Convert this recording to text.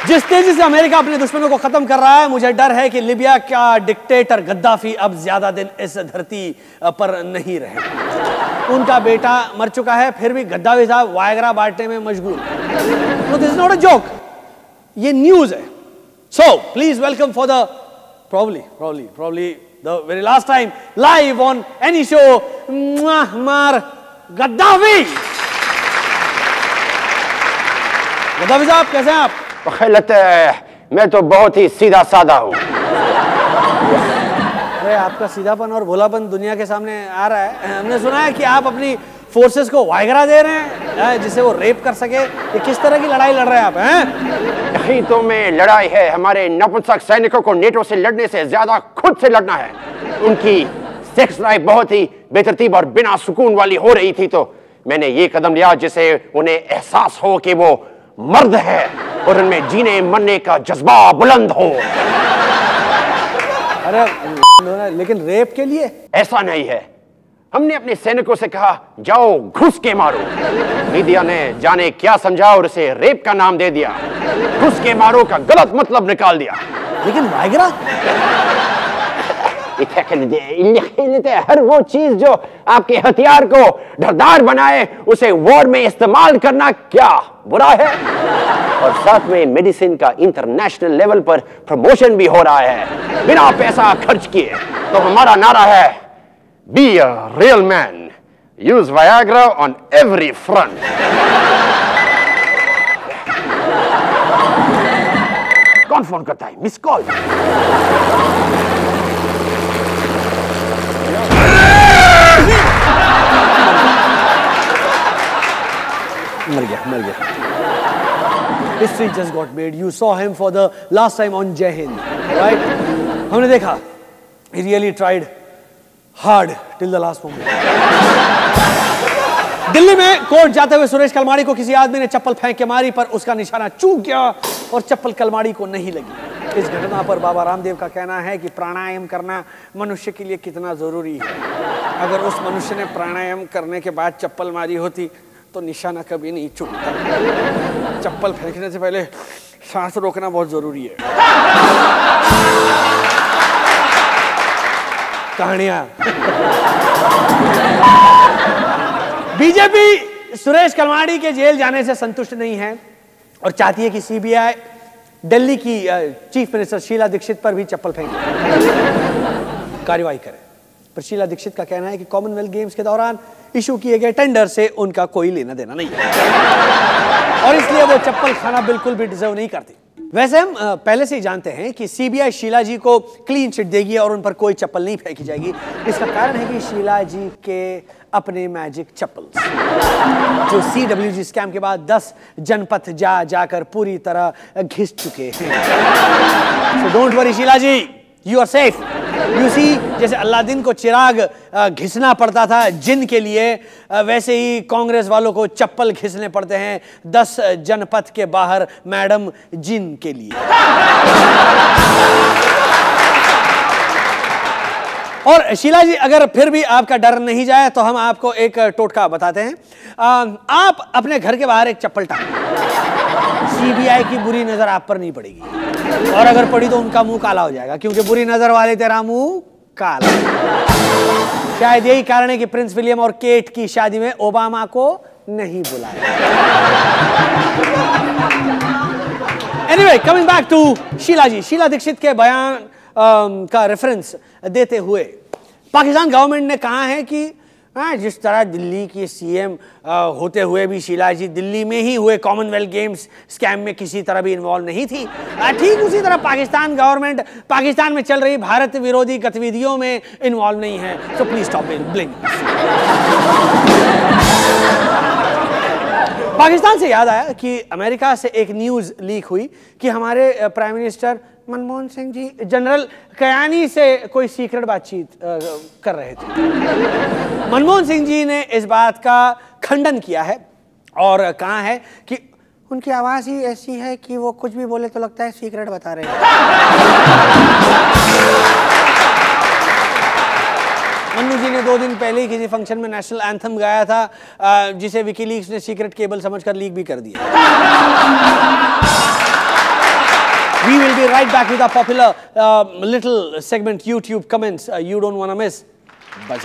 जिस तेजी से अमेरिका अपने दुश्मनों को खत्म कर रहा है, मुझे डर है कि लिबिया का डिक्टेटर गद्दाफी अब ज्यादा दिन इस धरती पर नहीं रहेगा। उनका बेटा मर चुका है, फिर भी गद्दाफी साहब वायग्रा बांटने में मशगूल। No this is not a joke, ये न्यूज है। So please welcome for the probably the very last time live on any show, Muammar Gaddafi। Gaddafi साहब कैसे हैं आप? खैलत मैं तो बहुत ही सीधा साधा हूँ। अरे आपका सीधापन और भोलापन दुनिया के सामने आ रहा है। हमने सुना है कि आप अपनी फोर्सेस को वायग्रा दे रहे हैं जिससे वो रेप कर सके। ये किस तरह की लड़ाई लड़ रहे हैं आप? यही तो में लड़ाई है। हमारे नपुंसक सैनिकों को नेटो से लड़ने से ज्यादा खुद से लड़ना है। उनकी सेक्स लाइफ बहुत ही बेतरतीब और बिना सुकून वाली हो रही थी, तो मैंने ये कदम लिया जिससे उन्हें एहसास हो कि वो मर्द है और उनमें जीने मरने का जज्बा बुलंद हो। अरे लेकिन रेप के लिए ऐसा नहीं है। हमने अपने सैनिकों से कहा जाओ घुस के मारो। मीडिया ने जाने क्या समझा और उसे रेप का नाम दे दिया। घुस के मारो का गलत मतलब निकाल दिया। लेकिन वायग्रा हर वो चीज जो आपके हथियार को धारदार बनाए उसे वॉर में इस्तेमाल करना क्या बुरा है? और साथ में मेडिसिन का इंटरनेशनल लेवल पर प्रमोशन भी हो रहा है बिना पैसा खर्च किए। तो हमारा नारा है Be a real man. Use Viagra on every front. कौन फोन करता है? Miss call. मर गया। History just got made. You saw him for the last time on Jai Hind, right? हमने देखा he really tried hard till the last moment. Delhi में court जाते हुए सुरेश कलमाड़ी को किसी आदमी ने चप्पल फेंक के मारी, पर उसका निशाना चूक गया और चप्पल कलमाड़ी को नहीं लगी। इस घटना पर बाबा रामदेव का कहना है कि प्राणायाम करना मनुष्य के लिए कितना जरूरी है। अगर उस मनुष्य ने प्राणायाम करने के बाद चप्पल मारी होती तो निशाना कभी नहीं चूकता। चप्पल फेंकने से पहले सांस रोकना बहुत जरूरी है। कहानियां। बीजेपी सुरेश कलमाड़ी के जेल जाने से संतुष्ट नहीं है और चाहती है कि सीबीआई दिल्ली की चीफ मिनिस्टर शीला दीक्षित पर भी चप्पल फेंक कार्रवाई करे। पर शीला दीक्षित का कहना है कि कॉमनवेल्थ गेम्स के दौरान इशू किए गए टेंडर से उनका कोई लेना देना नहीं है और इसलिए वो चप्पल खाना बिल्कुल भी डिजर्व नहीं करती। वैसे हम पहले से ही जानते हैं कि सीबीआई शीला जी को क्लीन चिट देगी और उन पर कोई चप्पल नहीं फेंकी जाएगी। इसका कारण है कि शीला जी के अपने मैजिक चप्पल्स जो CWG स्कैम के बाद 10 जनपथ जाकर पूरी तरह घिस चुके हैं। So don't worry Sheela ji, you are safe. You see, जैसे अलादीन को चिराग घिसना पड़ता था जिन के लिए, वैसे ही कांग्रेस वालों को चप्पल घिसने पड़ते हैं 10 जनपथ के बाहर मैडम जिन के लिए। और शीला जी, अगर फिर भी आपका डर नहीं जाए तो हम आपको एक टोटका बताते हैं। आप अपने घर के बाहर एक चप्पल टांग, सीबीआई की बुरी नजर आप पर नहीं पड़ेगी और अगर पड़ी तो उनका मुंह काला हो जाएगा, क्योंकि बुरी नजर वाले तेरा मुंह काला। शायद यही कारण है कि प्रिंस विलियम और केट की शादी में ओबामा को नहीं बुलाया। Anyway, coming back to Sheela ji, Sheela Dikshit के बयान का रेफरेंस देते हुए पाकिस्तान गवर्नमेंट ने कहा है कि जिस तरह दिल्ली की सीएम होते हुए भी शीला जी दिल्ली में ही हुए कॉमनवेल्थ गेम्स स्कैम में किसी तरह भी इन्वॉल्व नहीं थी, ठीक उसी तरह पाकिस्तान गवर्नमेंट पाकिस्तान में चल रही भारत विरोधी गतिविधियों में इन्वॉल्व नहीं है। So please stop blaming. Pakistan से याद आया कि अमेरिका से एक न्यूज लीक हुई कि हमारे prime minister Manmohan Singh ji general Kayani से कोई सीक्रेट बातचीत कर रहे थे। मनमोहन सिंह जी ने इस बात का खंडन किया है और कहा है कि उनकी आवाज ही ऐसी है कि वो कुछ भी बोले तो लगता है सीक्रेट बता रहे हैं। मन्नू जी ने 2 दिन पहले ही किसी फंक्शन में नेशनल एंथम गाया था, जिसे विकीलीक्स ने सीक्रेट केबल समझकर लीक भी कर दिया। We will be right back with a popular little segment, YouTube comments. You don't want to miss. Bye.